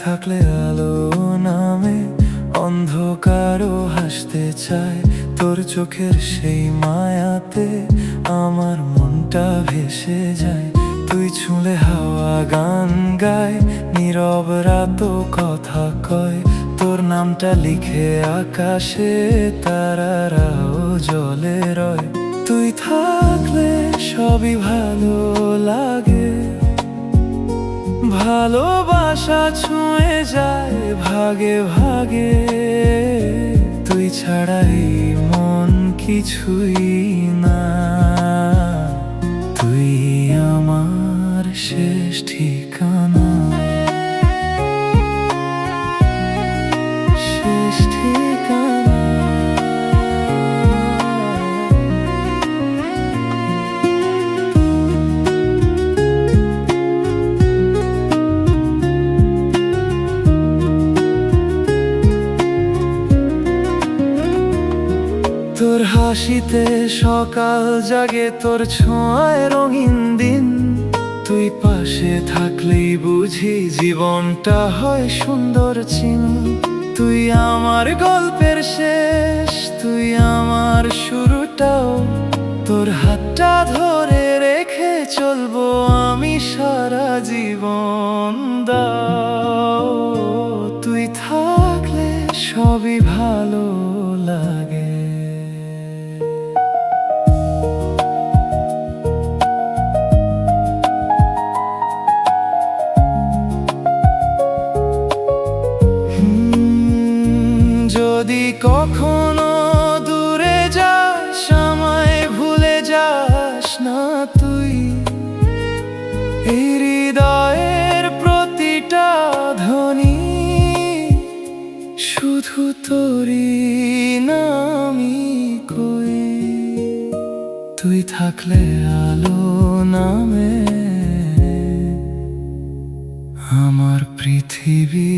থাকলে আলো নামে, অন্ধকারও হাসতে চায়। তোর চোখের সেই মায়াতে আমার মনটা ভেসে যায়। তুই ছুঁলে হাওয়া গান গায়, নীরব রাতও কথা কয়। তোর নামটা লিখে আকাশে, তারারাও জলে রয়। তুই থাকলে সবই ভালো লাগে, ভালোবাসা ছুঁয়ে যায় ভাগে ভাগে। তুই ছাড়াই মন কিছুই না, তুই আমার শেষ ঠিকানা, শেষ ঠিকানা। তোর হাসিতে সকাল জাগে, তোর ছোঁয়ায় রঙিন দিন। তুই পাশে থাকলেই বুঝি জীবনটা হয় সুন্দর চিন। তুই আমার গল্পের শেষ, তুই আমার শুরুটাও। তোর হাতটা ধরে রেখে চলবো আমি সারা জীবন। দাও তুই থাকলে সবই ভালো লাগে। যদি কখনো দূরে যাস, আমায় ভুলে যাস না তুই। এই হৃদয়ের প্রতিটা ধ্বনি শুধু তোরই নামই কই। তুই থাকলে আলো নামে, আমার পৃথিবী